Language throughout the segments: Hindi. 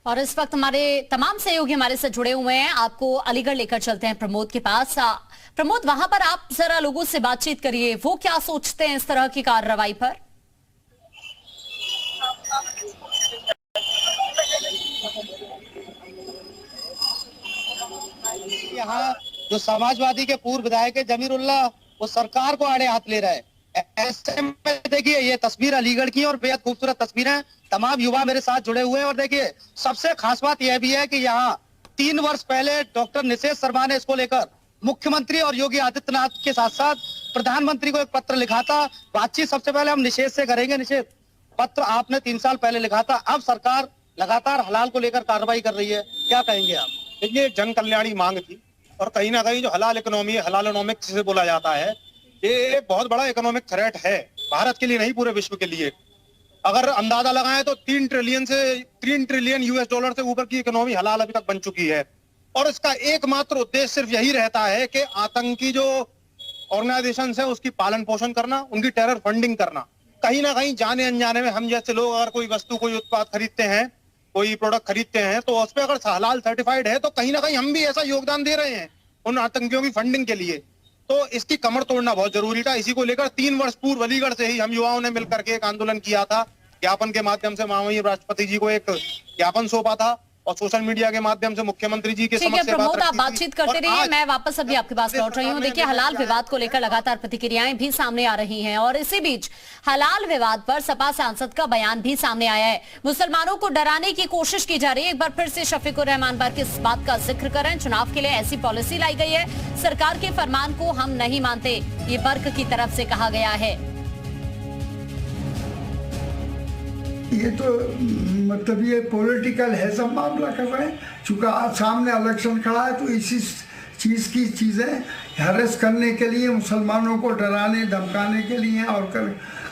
और इस वक्त हमारे तमाम सहयोगी हमारे साथ जुड़े हुए हैं। आपको अलीगढ़ लेकर चलते हैं प्रमोद के पास। प्रमोद, वहां पर आप जरा लोगों से बातचीत करिए, वो क्या सोचते हैं इस तरह की कार्रवाई पर? यहाँ जो समाजवादी के पूर्व विधायक है जमीरुल्लाह, वो सरकार को आड़े हाथ ले रहा है। ऐसे में देखिए, ये तस्वीर अलीगढ़ की और बेहद खूबसूरत तस्वीरें, तमाम युवा मेरे साथ जुड़े हुए हैं। और देखिए, सबसे खास बात यह भी है कि यहाँ 3 वर्ष पहले डॉक्टर निशेष शर्मा ने इसको लेकर मुख्यमंत्री और योगी आदित्यनाथ के साथ साथ प्रधानमंत्री को एक पत्र लिखा था। बातचीत सबसे पहले हम निशेष से करेंगे। निशेष, पत्र आपने 3 साल पहले लिखा था, अब सरकार लगातार हलाल को लेकर कार्रवाई कर रही है, क्या कहेंगे आप? देखिए, जन कल्याणी मांग थी और कहीं ना कहीं जो हलाल इकोनॉमी है, हलाल इकोनॉमिक्स जिसे बोला जाता है, ये एक बहुत बड़ा इकोनॉमिक थ्रेट है भारत के लिए, नहीं पूरे विश्व के लिए। अगर अंदाजा लगाएं तो 3 ट्रिलियन यूएस डॉलर से ऊपर की इकोनॉमी हलाल अभी तक बन चुकी है। और इसका एकमात्र उद्देश्य सिर्फ यही रहता है कि आतंकी जो ऑर्गेनाइजेशन है उसकी पालन पोषण करना, उनकी टेरर फंडिंग करना। कहीं ना कहीं जाने अनजाने में हम जैसे लोग अगर कोई वस्तु, कोई उत्पाद खरीदते हैं, कोई प्रोडक्ट खरीदते हैं, तो उस पर अगर हलाल सर्टिफाइड है तो कहीं ना कहीं हम भी ऐसा योगदान दे रहे हैं उन आतंकियों की फंडिंग के लिए। तो इसकी कमर तोड़ना बहुत जरूरी था। इसी को लेकर 3 वर्ष पूर्व अलीगढ़ से ही हम युवाओं ने मिलकर के एक आंदोलन किया था। ज्ञापन के माध्यम से माननीय राष्ट्रपति जी को एक ज्ञापन सौंपा था और सोशल मीडिया के माध्यम से मुख्यमंत्री जी के समक्ष प्रमोद, आप बातचीत करते रहिए, मैं वापस अभी आपके पास लौट रही हूँ। देखिए, हलाल विवाद को लेकर लगातार प्रतिक्रियाएं भी सामने आ रही हैं और इसी बीच हलाल विवाद पर सपा सांसद का बयान भी सामने आया है। मुसलमानों को डराने की कोशिश की जा रही है। एक बार फिर से शफीकुर रहमान बर्क इस बात का जिक्र करें, चुनाव के लिए ऐसी पॉलिसी लाई गई है, सरकार के फरमान को हम नहीं मानते, ये बर्क की तरफ से कहा गया है। ये तो मतलब ये पॉलिटिकल है, सब मामला कर रहे हैं। चूँकि सामने इलेक्शन खड़ा है तो इसी चीज़ की चीज़ें हरेस करने के लिए, मुसलमानों को डराने धमकाने के लिए और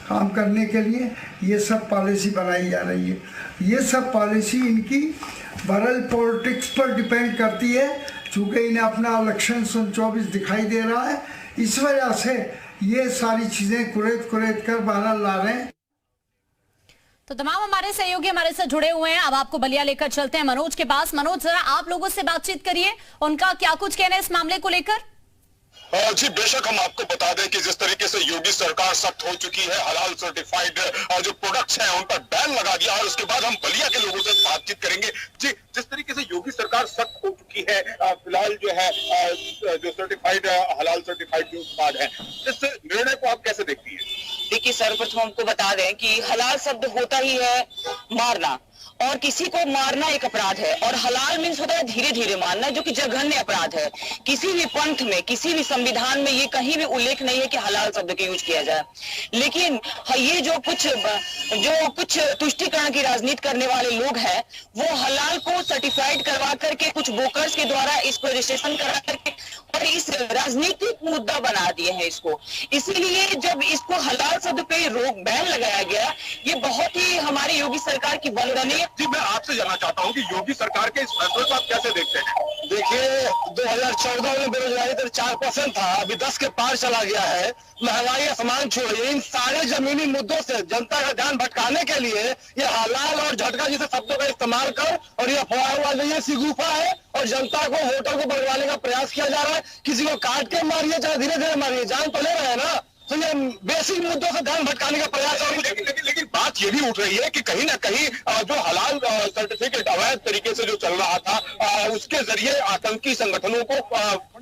काम करने के लिए ये सब पॉलिसी बनाई जा रही है। ये सब पॉलिसी इनकी बरल पॉलिटिक्स पर डिपेंड करती है। चूँकि इन्हें अपना इलेक्शन 24 दिखाई दे रहा है, इस वजह से ये सारी चीज़ें कुरेद कर बाहर ला रहे हैं। तो तमाम हमारे सहयोगी हमारे साथ जुड़े हुए हैं। अब आपको बलिया लेकर चलते हैं मनोज के पास। मनोज, जरा आप लोगों से बातचीत करिए, उनका क्या कुछ कहना है इस मामले को लेकर? जी बेशक, हम आपको बता दें कि जिस तरीके से योगी सरकार सख्त हो चुकी है, हलाल सर्टिफाइड जो प्रोडक्ट्स हैं उन पर बैन लगा दिया। और उसके बाद हम बलिया के लोगों से बातचीत करेंगे। जी, जिस तरीके से योगी सरकार सख्त हो चुकी है, फिलहाल जो है जो सर्टिफाइड हलाल सर्टिफाइड जो उत्पाद है, इस निर्णय को आप कैसे देखती है? देखिए, सर्वप्रथम हमको बता दें कि हलाल शब्द होता ही है मारना, और किसी को मारना एक अपराध है। और हलाल मीन्स होता है धीरे धीरे मारना, जो कि जघन्य अपराध है। किसी भी पंथ में, किसी भी संविधान में ये कहीं भी उल्लेख नहीं है कि हलाल शब्द का यूज किया जाए। लेकिन ये जो कुछ तुष्टिकरण की राजनीति करने वाले लोग हैं, वो हलाल को सर्टिफाइड करवा करके कुछ ब्रोकर्स के द्वारा इसको रजिस्ट्रेशन करा करके और इस राजनीतिक मुद्दा बना दिए हैं इसको। इसीलिए जब इसको हलाल शब्द पे रोक बैन लगाया गया, ये बहुत ही हमारी योगी सरकार की वंदनीय। जी, मैं आपसे जानना चाहता हूं कि योगी सरकार के इस फैसले को आप कैसे देखते हैं? देखिए, 2014 में बेरोजगारी दर 4% था, अभी 10 के पार चला गया है। महंगाई आसमान छू रही है। इन सारे जमीनी मुद्दों से जनता का ध्यान भटकाने के लिए ये हलाल और झटका जैसे शब्दों का इस्तेमाल कर और ये अफवाह वाली ये सिगुफा है और जनता को होटल को बढ़वाने का प्रयास किया जा रहा है। किसी को काट के मारिए चाहे धीरे धीरे मारिए, जान तो ले रहे हैं ना। तो ये बेसिक मुद्दों से ध्यान भटकाने का प्रयास है। लेकिन बात ये भी उठ रही है कि कहीं ना कहीं जो हलाल सर्टिफिकेट अवैध तरीके से जो चल रहा था, उसके जरिए आतंकी संगठनों को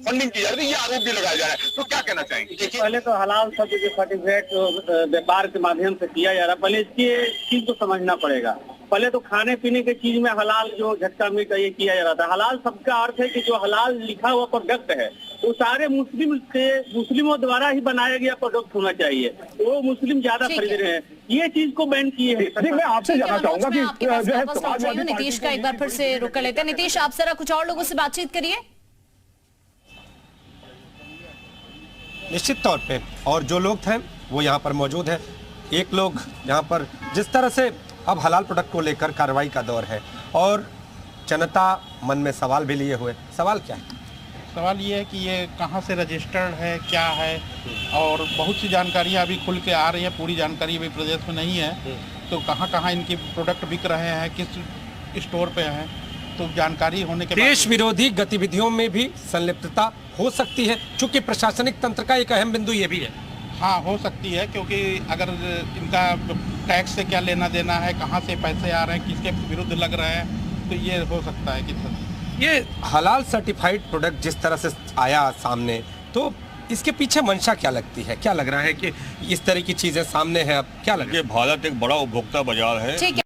फंडिंग की जा रही है, ये आरोप भी लगाया जा रहा है। तो क्या कहना चाहेंगे? देखिए, पहले तो हलाल शब्द के सर्टिफिकेट व्यापार के माध्यम से किया जा रहा है, पहले इसकी चीज को समझना पड़ेगा। पहले तो खाने पीने के चीज में हलाल जो झटका मीट ये किया जा रहा था। हलाल शब्द का अर्थ है कि जो हलाल लिखा हुआ प्रोडक्ट है वो सारे मुस्लिमों द्वारा ही बनाया गया प्रोडक्ट होना चाहिए। वो मुस्लिम ज्यादा खरीद रहे हैं, ये चीज को बैन किए हैं। मैं आपसे जानना चाहूंगा कि जो है नीतीश का एक बार फिर से रुक कर लेते हैं। नीतीश, आप जरा कुछ और लोगों से बातचीत करिए। निश्चित तौर पे, और जो लोग थे वो यहाँ पर मौजूद है। एक लोग यहाँ पर जिस तरह से अब हलाल प्रोडक्ट को लेकर कार्रवाई का दौर है और जनता मन में सवाल भी लिए हुए। सवाल क्या है? सवाल ये है कि ये कहाँ से रजिस्टर्ड है, क्या है, और बहुत सी जानकारियाँ अभी खुल के आ रही है। पूरी जानकारी अभी प्रदेश में नहीं है, तो कहाँ कहाँ इनके प्रोडक्ट बिक रहे हैं, किस स्टोर पे हैं, तो जानकारी होने के देश विरोधी गतिविधियों में भी संलिप्तता हो सकती है, चूंकि प्रशासनिक तंत्र का एक अहम बिंदु ये भी है। हाँ, हो सकती है, क्योंकि अगर इनका टैक्स से क्या लेना देना है, कहाँ से पैसे आ रहे हैं, किसके विरुद्ध लग रहे हैं, तो ये हो सकता है कि ये हलाल सर्टिफाइड प्रोडक्ट जिस तरह से आया सामने, तो इसके पीछे मंशा क्या लगती है? क्या लग रहा है कि इस तरह की चीजें सामने हैं? अब क्या लग रहा है? भारत एक बड़ा उपभोक्ता बाजार है। ठीक है।